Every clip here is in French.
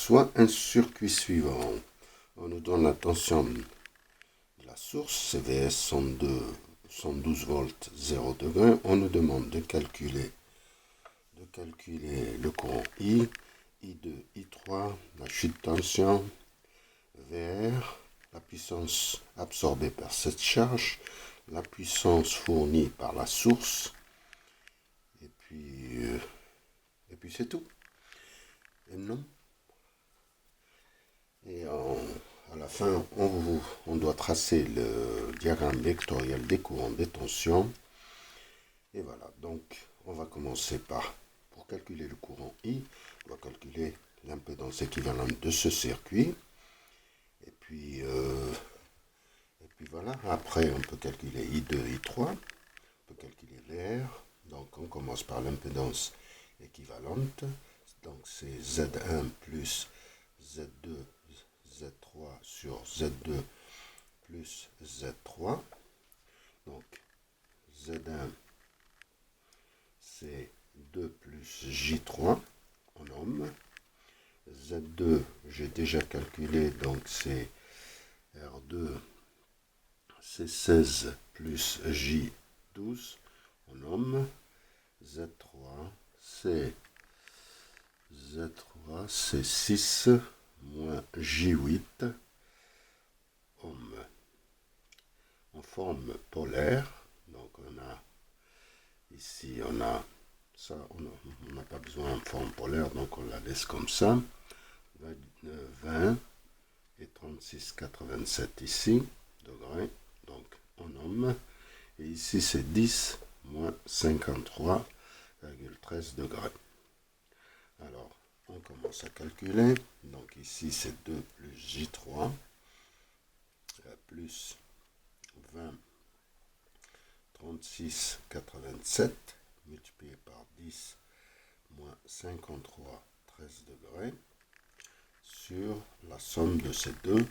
soit un circuit suivant. On nous donne la tension de la source, CVS 112 volts 0 degré. On nous demande de calculer le courant I, I2, I3, la chute de tension, VR, la puissance absorbée par cette charge, la puissance fournie par la source, et puis c'est tout. Et non. Et à la fin, on doit tracer le diagramme vectoriel des courants des tensions. Et voilà, donc on va commencer pour calculer le courant I, on va calculer l'impédance équivalente de ce circuit. Et puis voilà, après on peut calculer I2, I3, on peut calculer VR. Donc on commence par l'impédance équivalente. Donc c'est Z1 plus Z2, Z3 sur Z2 plus Z3. Donc Z1 c'est 2 plus J3 en ohm. Z2 j'ai déjà calculé, donc c'est R2 c'est 16 plus J12 en ohm. Z3 c'est 6 moins J8 ohm. En forme polaire, donc ici on a ça, on n'a pas besoin en forme polaire, donc on la laisse comme ça. 20 et 36,87 ici, degrés, donc en ohm. Et ici c'est 10 moins 53,13 degrés. Alors, on commence à calculer. Donc ici c'est 2 plus J3 plus 20 36,87 multiplié par 10 moins 53 13 degrés sur la somme de ces deux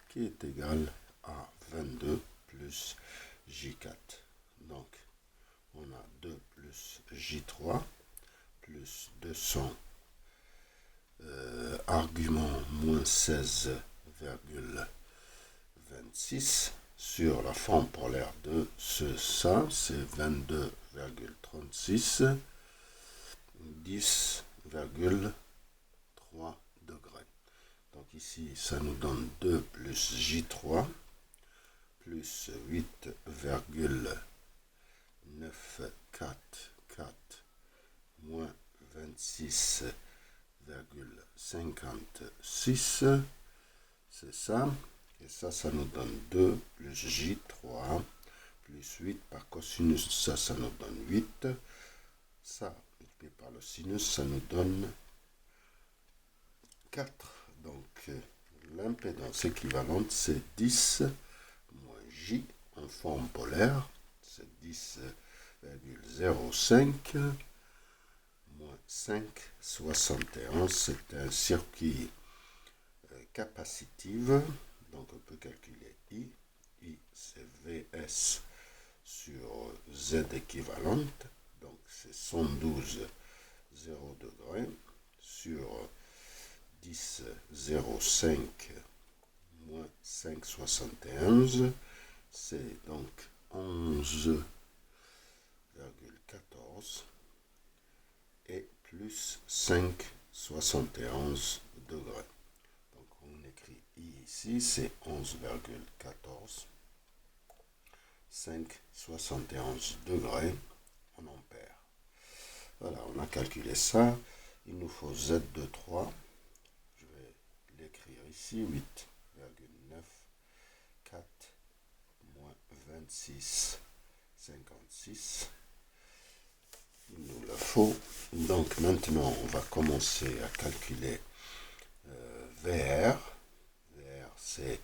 qui est égale à 22 plus J4. Donc on a 2 plus J3 plus 200 argument moins 16,26 sur la forme polaire de ça, c'est 22,36, 10,3 degrés. Donc ici, ça nous donne 2 plus J3 plus 8,944 moins 26,56, c'est ça. Et ça nous donne 2 plus J3 plus 8 par cosinus, ça nous donne 8. Ça, multiplié par le sinus, ça nous donne 4. Donc, l'impédance équivalente, c'est 10 moins J en forme polaire. C'est 10,05 moins 5,71. C'est un circuit capacitif. Donc, on peut calculer I. I, c'est VS sur Z équivalente. Donc, c'est 112 0 degrés sur 10,05 moins 5,71. C'est donc 11,14 et plus 5,71 degrés. Donc on écrit I ici, c'est 11,14, 5,71 degrés en ampères. Voilà, on a calculé ça. Il nous faut Z23. Je vais l'écrire ici, 8,94 moins 26,56. Il nous le faut. Donc maintenant, on va commencer à calculer VR. VR, c'est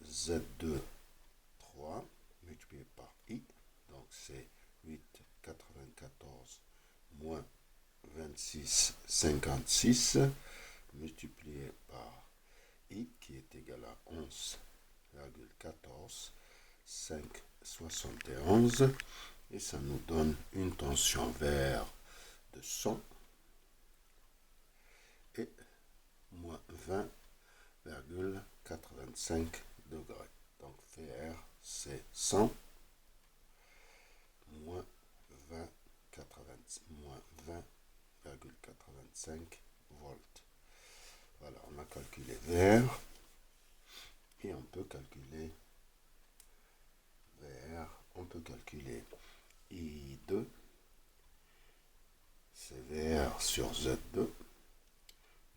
Z2 3 multiplié par I. Donc c'est 8,94 moins 26,56 multiplié par I qui est égal à 11,14, 5,71 et ça nous donne une tension VR de 100 et 25 degrés. Donc VR, c'est 100 moins 20,85 volts. Voilà, on a calculé VR et on peut calculer VR, on peut calculer I2, c'est VR sur Z2,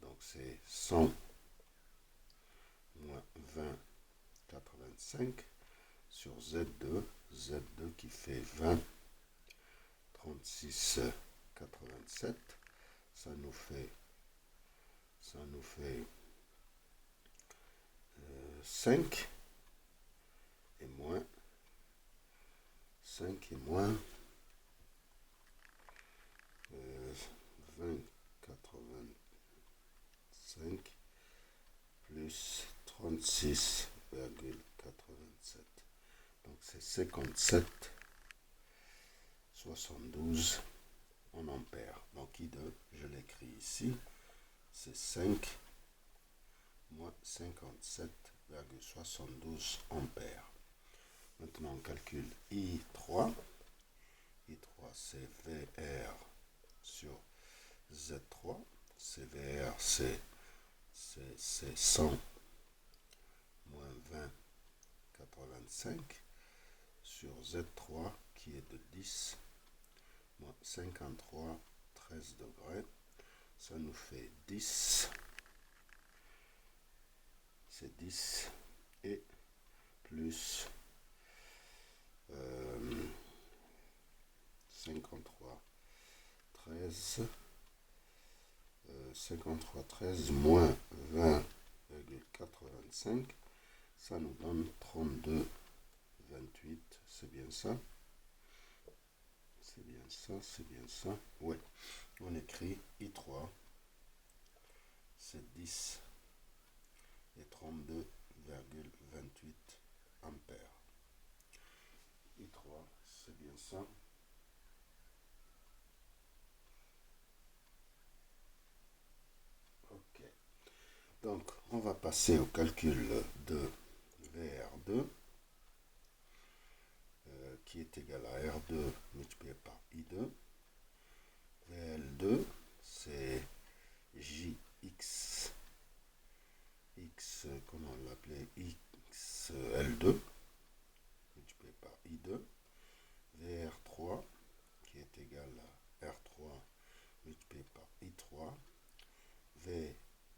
donc c'est 100 moins 20,85 sur Z2, Z2 qui fait 20, 36,87, ça nous fait 5 et moins 20,85 plus 36,87. Donc c'est 57,72 en ampères. Donc I2, je l'écris ici, c'est 5 moins 57,72 ampères. Maintenant, on calcule I3. I3, c'est VR sur Z3. C'est VR, c'est 100 moins 20,85 sur Z3 qui est de 10 moins 53,13 degrés. Ça nous fait 10. C'est 10 et plus 53,13 moins 20,85, ça nous donne 32,28. C'est bien ça? C'est bien ça, c'est bien ça. Ouais. On écrit I3, c'est 10 et 32,28 ampères. I3, c'est bien ça. Ok. Donc, on va passer au calcul de VR2, qui est égal à R2 multiplié par I2. VL2, c'est JX, comment on l'appelait, XL2, multiplié par I2. VR3, qui est égal à R3 multiplié par I3.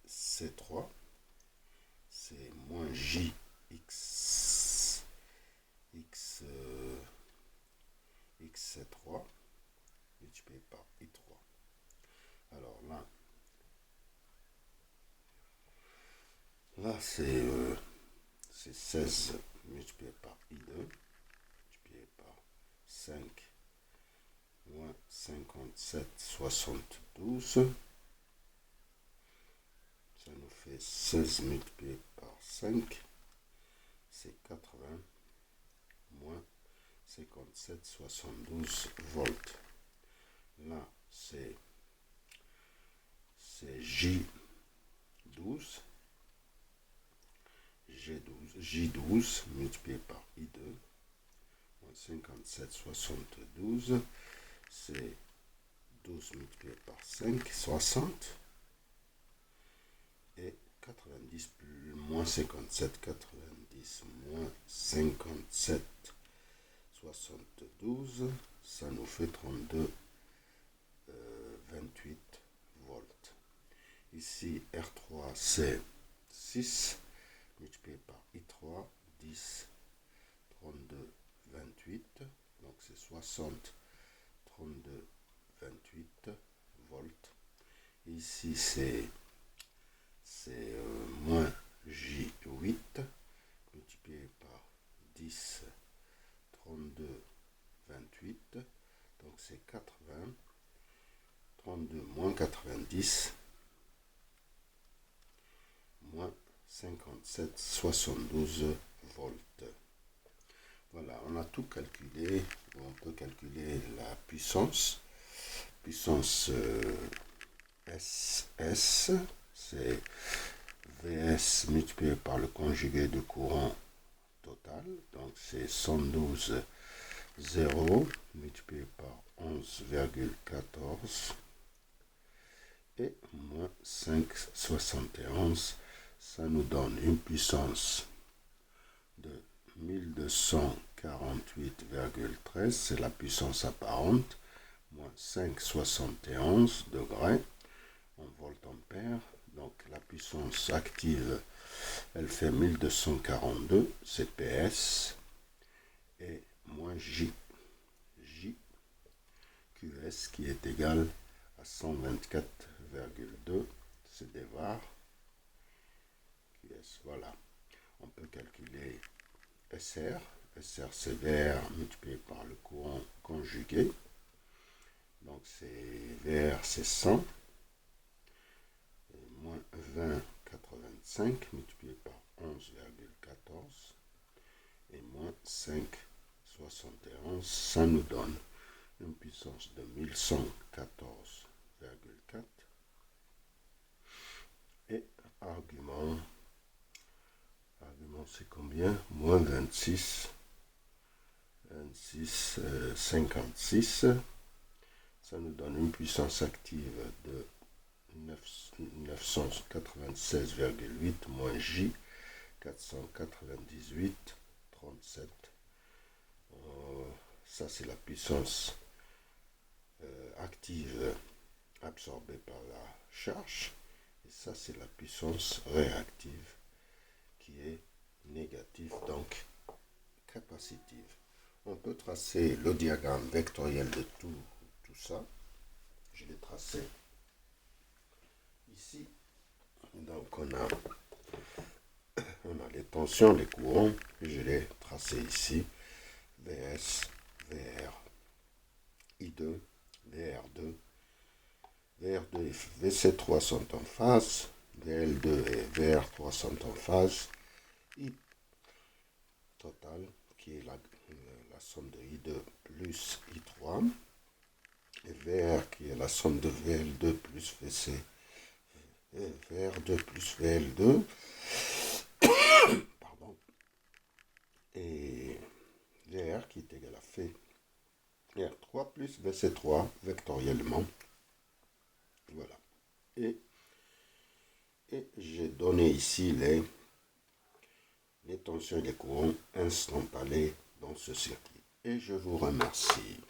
VC3, c'est moins JX, XC3 multiplié par I3. Alors là c'est 16 multiplié par I2 multiplié par 5 moins 57,72. Ça nous fait 16 multiplié par 5, c'est 80 moins 57,72 volts. Là, c'est J12 multiplié par I2, moins 57,72, c'est 12 multiplié par 5, 60, et 90 plus moins 57, 90 moins 57, 72, ça nous fait 32,28 volts. Ici, R3, c'est 6 multiplié par I3, 10, 32,28, donc c'est 60, 32,28 volts. Ici, c'est moins J8 multiplié par 10, 32,28, donc c'est 80, 32 moins 90, moins 57,72 volts. Voilà, on a tout calculé. On peut calculer la puissance. Puissance SS, c'est V VS multiplié par le conjugué de courant total, donc c'est 112,0 multiplié par 11,14 et moins 5,71, ça nous donne une puissance de 1248,13, c'est la puissance apparente, moins 5,71 degrés en voltampères. Donc la puissance active, elle fait 1242 CPS et moins JQS qui est égal à 124,2 CDVAR QS. Voilà, on peut calculer SR. SR c'est VR multiplié par le courant conjugué. Donc c'est VR c'est 100 et moins 20,85 multiplié par 11,14 et moins 5,71, ça nous donne une puissance de 1114,4 et argument c'est combien? Moins 26,56, ça nous donne une puissance active de 996,8 moins J 498,37. Ça c'est la puissance active absorbée par la charge, et ça c'est la puissance réactive qui est négative, donc capacitive. On peut tracer le diagramme vectoriel de tout ça. Je l'ai tracé ici. Donc on a les tensions, les courants, et je l'ai tracé ici. VS, VR, I2, VR2. VR2 et VC3 sont en phase. VL2 et VR3 sont en phase. I total, qui est la somme de I2 plus I3. Et VR, qui est la somme de VL2 plus VC. Et VR2 plus VL2. Pardon. Et VR qui est égal à VR3 plus VC3 vectoriellement. Voilà. Et j'ai donné ici les tensions et les courants instantanés dans ce circuit. Et je vous remercie.